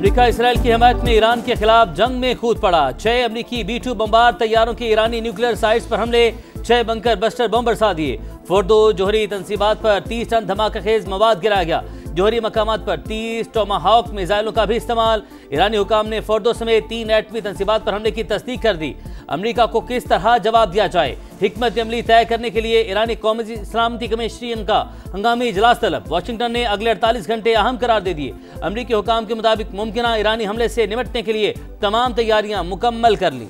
America Israel की हमायत में Iran के खिलाफ जंग में कूद पड़ा। 6 अमेरिकी B-2 बमबार तैयारों के ईरानी न्यूक्लियर साइट्स पर हमले, 6 बंकर बस्टर बम बरसा दिए। फोर्दो जोहरी तंसीबात पर 30 टन धमाकाखेज मवाद गिराया गया। जोहरी मकामात पर 30 टोमाहाउक मिसाइलों का भी इस्तेमाल। ईरानी हुकाम ने फोर्दो समेत 3 एटमी तंसीबात पर हमले की तस्दीक कर दी। अमेरिका को किस तरह जवाब दिया जाए, हिकमत अमली तय करने के लिए ईरानी कौमी सलामती कमीशन का हंगामी इजलास तलब। वाशिंगटन ने अगले 48 घंटे अहम करार दे दिए। अमेरिकी हुकाम के मुताबिक मुमकिन ईरानी हमले से निपटने के लिए तमाम तैयारियां मुकम्मल कर ली।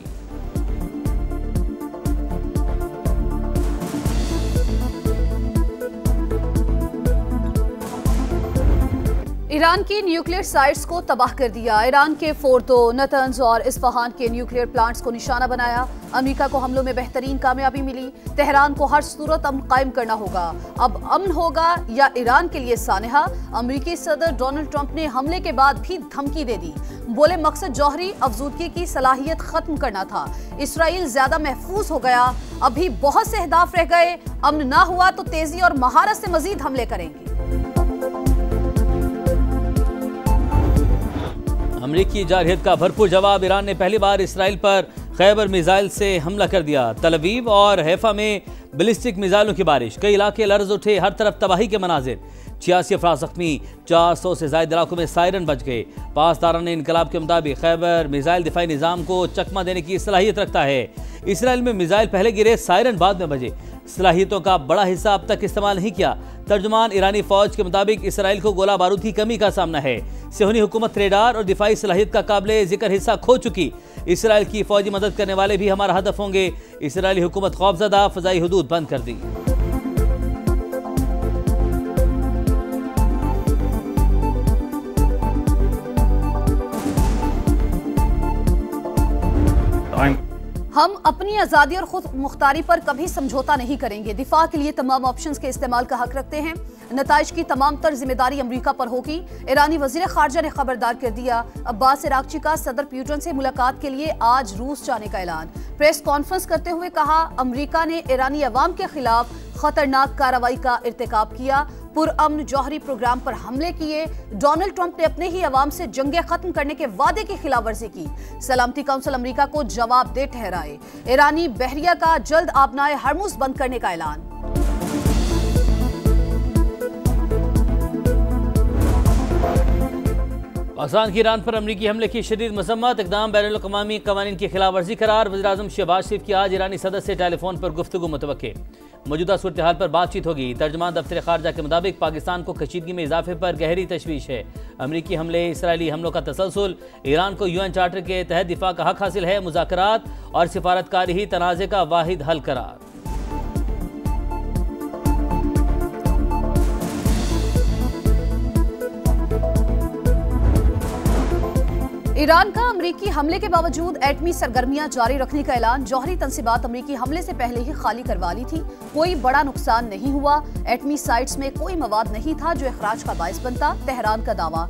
ईरान की न्यूक्लियर साइट्स को तबाह कर दिया। ईरान के फोर्दो, नतंज और इस्फहान के न्यूक्लियर प्लांट्स को निशाना बनाया। अमेरिका को हमलों में बेहतरीन कामयाबी मिली। तेहरान को हर सूरत अमन कायम करना होगा। अब अमन होगा या ईरान के लिए सानहा। अमेरिकी सदर डोनाल्ड ट्रंप ने हमले के बाद भी धमकी दे दी। बोले मकसद जौहरी अफजूदगी की सलाहियत खत्म करना था। इसराइल ज्यादा महफूज हो गया, अभी बहुत से अहदाफ रह गए। अमन ना हुआ तो तेजी और महारत से मजीद हमले करेंगे। अमरीकी जारहियत का भरपूर जवाब। ईरान ने पहली बार इसराइल पर खैबर मिसाइल से हमला कर दिया। तल अवीव और हैफा में बैलिस्टिक मिसाइलों की बारिश, कई इलाके लर्ज उठे, हर तरफ तबाही के मनाजिर। 86 अफराद जख्मी, 400 से ज्यादा इलाकों में सायरन बच गए। पासदारान इनकलाब के मुताबिक खैबर मिसाइल दिफाई निज़ाम को चकमा देने की सलाहियत रखता है। इसराइल में मिसाइल पहले गिरे, सायरन बाद में बजे। सलाहियतों का बड़ा हिस्सा अब तक इस्तेमाल नहीं किया। तर्जुमान ईरानी फौज के मुताबिक इसराइल को गोला बारूद की कमी का सामना है। सिहोनी हुकूमत रेडार और दिफाई सलाहियत का काबिल जिक्र हिस्सा खो चुकी। इसराइल की फौजी मदद करने वाले भी हमारा हदफ होंगे। इसराइली हुकूमत खौफजदा, फजाई हुदूद बंद कर दी। हम अपनी आज़ादी और खुद मुख्तारी पर कभी समझौता नहीं करेंगे। दिफा के लिए तमाम ऑप्शंस के इस्तेमाल का हक रखते हैं। नताइज की तमाम तर जिम्मेदारी अमरीका पर होगी। ईरानी वजीर खारजा ने खबरदार कर दिया। अब्बास इराक्ची का सदर प्यूटन से मुलाकात के लिए आज रूस जाने का ऐलान। प्रेस कॉन्फ्रेंस करते हुए कहा, अमरीका ने ईरानी अवाम के खिलाफ खतरनाक कार्रवाई का इर्तिकाब किया, पुरअमन जौहरी प्रोग्राम पर हमले किए। डोनाल्ड ट्रंप ने अपने ही अवाम से जंगे खत्म करने के वादे की खिलाफवर्जी की। सलामती काउंसिल अमरीका को जवाबदेह ठहराए। ईरानी बहरिया का जल्द आबनाए हरमुज बंद करने का ऐलान। पाकिस्तान की ईरान पर अमरीकी हमले की शदीद मजम्मत, इक़दाम बैनुल अक़वामी क़वानीन की खिलाफवर्जी करार। वज़ीर-ए-आज़म शहबाज शरीफ की आज ईरानी सदर से टेलीफोन पर गुफ्तगू मुतवक्के। मौजूदा सूरत हाल पर बातचीत होगी। तर्जुमान दफ्तर खारजा के मुताबिक पाकिस्तान को कशीदगी में इजाफे पर गहरी तशवीश है। अमरीकी हमले, इसराइली हमलों का तसलसल, ईरान को UN चार्टर के तहत दिफा का हक हासिल है। मुज़ाकरात और सिफारतकारी ही तनाज़े का वाहिद हल करार। ईरान का अमरीकी हमले के बावजूद एटमी सरगर्मियां जारी रखने का ऐलान। जौहरी तंसीबात अमरीकी हमले से पहले ही खाली करवा ली थी। कोई बड़ा नुकसान नहीं हुआ। एटमी साइट्स में कोई मवाद नहीं था जो इखराज का बायस बनता। तेहरान का दावा।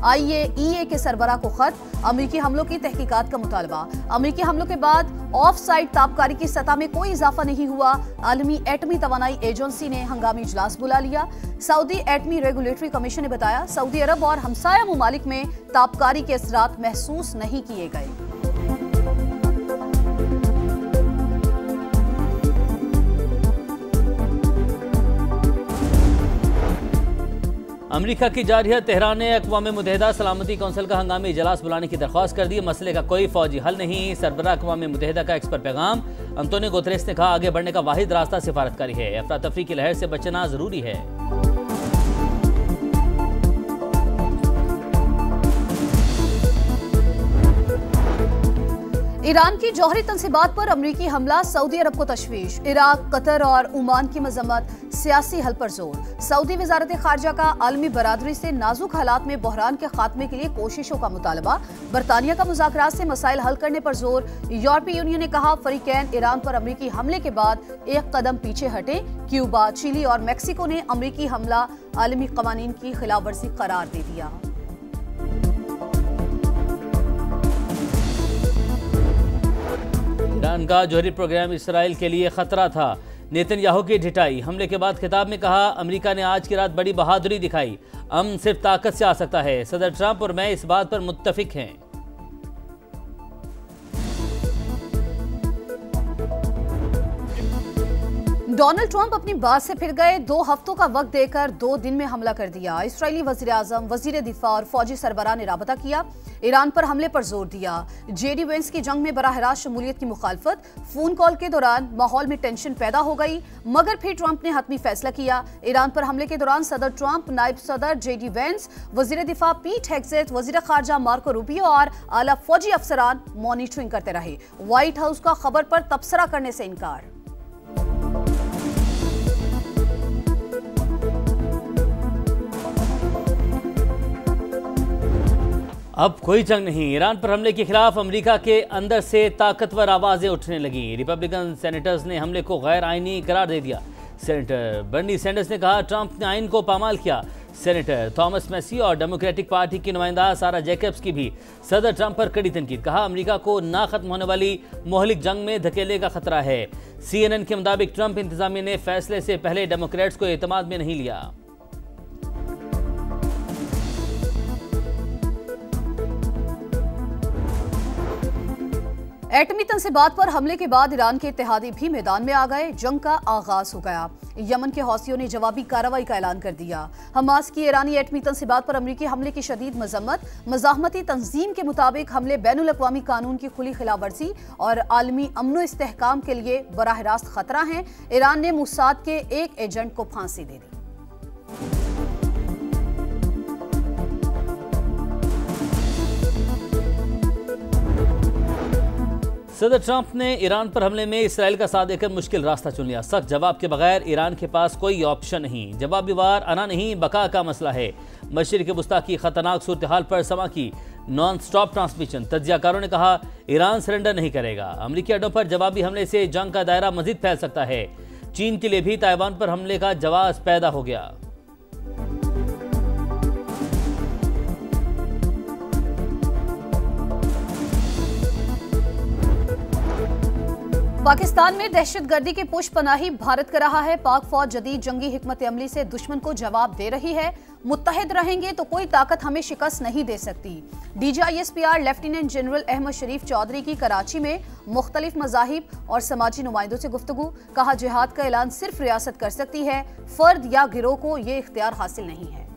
IAEA के सरबराह को खत। अमरीकी हमलों की तहकीकात का मुतालबा। अमरीकी हमलों के बाद ऑफ साइट ताबकारी की सतह में कोई इजाफा नहीं हुआ। आलमी एटमी तवानाई एजेंसी ने हंगामी इजलास बुला लिया। सऊदी एटमी रेगुलेटरी कमीशन ने बताया, सऊदी अरब और हमसाया मुमालिक में ताबकारी के असरात महसूस नहीं किए गए। अमरीका की जारहियत। तेहरान ने अक़वाम मुत्तहिदा सलामती कौंसिल का हंगामी इजलास बुलाने की दरख्वास्त कर दी। मसले का कोई फौजी हल नहीं। सरबराह अक़वाम मुत्तहिदा का एक्स पर पैगाम। अंतोनियो गुतरेस ने कहा, आगे बढ़ने का वाहिद रास्ता सिफारतकारी है। अफरा तफरी की लहर से बचना जरूरी है। ईरान की जौहरी तंसीबात पर अमरीकी हमला, सऊदी अरब को तशवीश। इराक, कतर और ओमान की मजम्मत, सियासी हल पर जोर। सऊदी वजारत खारजा का आलमी बरादरी से नाजुक हालात में बहरान के खात्मे के लिए कोशिशों का मुतालबा। बरतानिया का मुज़ाकरात से मसाइल हल करने पर जोर। यूरोपीय यूनियन ने कहा, फरीकैन ईरान पर अमरीकी हमले के बाद एक कदम पीछे हटे। क्यूबा, चिली और मैक्सिको ने अमरीकी हमला आलमी क़वानीन की खिलाफवर्जी करार दे दिया। ईरान का जौहरी प्रोग्राम इसराइल के लिए खतरा था। नेतन्याहू की ढिठाई। हमले के बाद खिताब में कहा, अमेरिका ने आज की रात बड़ी बहादुरी दिखाई। अमन सिर्फ ताकत से आ सकता है। सदर ट्रंप और मैं इस बात पर मुत्तफिक हैं। डोनाल्ड ट्रंप अपनी बात से फिर गए। 2 हफ्तों का वक्त देकर 2 दिन में हमला कर दिया। इस्राएली वजीर आजम, वजीर दिफा और फौजी सरबराह ने राबता किया। ईरान पर हमले पर जोर दिया। जेडी वेंस की जंग में बराह रास्त शमूलियत की मुखालफत। फोन कॉल के दौरान माहौल में टेंशन पैदा हो गई, मगर फिर ट्रंप ने हतमी फैसला किया। ईरान पर हमले के दौरान सदर ट्रंप, नायब सदर जेडी वेंस, वजीर दिफा पीट हेग्सेथ, वजीर खारजा मार्को रूबियो और आला फौजी अफसरान मॉनिटरिंग करते रहे। व्हाइट हाउस का खबर पर तबसरा करने से इनकार। अब कोई जंग नहीं। ईरान पर हमले के खिलाफ अमेरिका के अंदर से ताकतवर आवाजें उठने लगी। रिपब्लिकन सेनेटर्स ने हमले को गैर आईनी करार दे दिया। सेनेटर बर्नी सैंडर्स ने कहा, ट्रंप ने आइन को पामाल किया। सेनेटर थॉमस मैसी और डेमोक्रेटिक पार्टी की नुमाइंदा सारा जैकब्स की भी सदर ट्रंप पर कड़ी तनकीद। कहा, अमेरिका को ना खत्म होने वाली मोहलिक जंग में धकेलने का खतरा है। CNN के मुताबिक ट्रंप इंतजामिया ने फैसले से पहले डेमोक्रेट्स को एतमाद में नहीं लिया। एटमी तनसीबात पर हमले के बाद ईरान के इत्तेहादी भी मैदान में आ गए। जंग का आगाज हो गया। यमन के हौसियों ने जवाबी कार्रवाई का ऐलान कर दिया। हमास की ईरानी एटमी तनसीबात पर अमेरिकी हमले की शदीद मजम्मत। मज़ाहमती तंजीम के मुताबिक हमले बैनुल अक़वामी कानून की खुली खिलाफवर्जी और आलमी अमन इस्तेहकाम के लिए बराह रास्त खतरा हैं। ईरान ने मुसाद के एक एजेंट को फांसी दे दी। सदर ट्रंप ने ईरान पर हमले में इसराइल का साथ देकर मुश्किल रास्ता चुन लिया। सख्त जवाब के बगैर ईरान के पास कोई ऑप्शन नहीं। जवाबी वार आना नहीं, बका का मसला है। मशरिक़ वस्ता की खतरनाक सूरत हाल पर समा की नॉन स्टॉप ट्रांसमिशन। तज्जियाकारों ने कहा, ईरान सरेंडर नहीं करेगा। अमरीकी अड्डों पर जवाबी हमले से जंग का दायरा मजीद फैल सकता है। चीन के लिए भी ताइवान पर हमले का जवाब पैदा हो गया। पाकिस्तान में दहशतगर्दी की पुशपनाही भारत कर रहा है। पाक फौज जदीद जंगी हिकमत अमली से दुश्मन को जवाब दे रही है। मुत्तहिद रहेंगे तो कोई ताकत हमें शिकस्त नहीं दे सकती। DGISPR लेफ्टिनेंट जनरल अहमद शरीफ चौधरी की कराची में मुख्तलिफ मज़ाहिब और समाजी नुमाइंदों से गुफ्तगू। कहा, जिहाद का ऐलान सिर्फ रियासत कर सकती है, फर्द या गिरोह को ये इख्तियार हासिल नहीं है।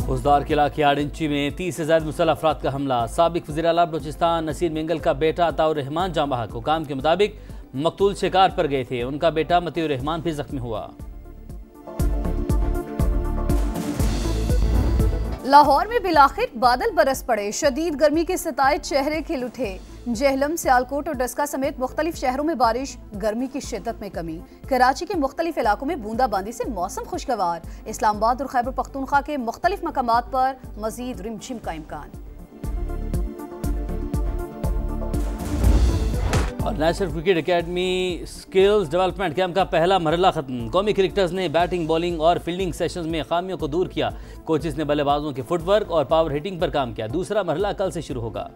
फौजदार के इलाके 8 इंची में 30 से ज्यादा मुसल्लह अफराद का हमला। साबिक वज़ीर आला बलूचिस्तान नसीर मिंगल का बेटा अताउर रहमान जाँ बहक। हुकाम के मुताबिक मकतूल शिकार पर गए थे। उनका बेटा मतीउर रहमान भी जख्मी हुआ। लाहौर में बिलाखिर बादल बरस पड़े। शदीद गर्मी के सताए चेहरे खिल उठे। जेहलम, सियालकोट और डस्का समेत मुख्तलिफ शहरों में बारिश, गर्मी की शिद्दत में कमी। कराची के मुख्तलिफ इलाकों में बूंदाबांदी से मौसम खुशगवार। इस्लामाबाद और खैबर पख्तूनख्वा के मुख्तलिफ मकामात पर मजीद रिमझिम का इम्कान। और national cricket academy skills development camp का पहला मरहला खत्म। कौमी क्रिकेटर्स ने बैटिंग, बॉलिंग और फील्डिंग सेशंस में खामियों को दूर किया। कोचेस ने बल्लेबाजों के फुटवर्क और पावर हिटिंग पर काम किया। दूसरा मरहला कल से शुरू होगा।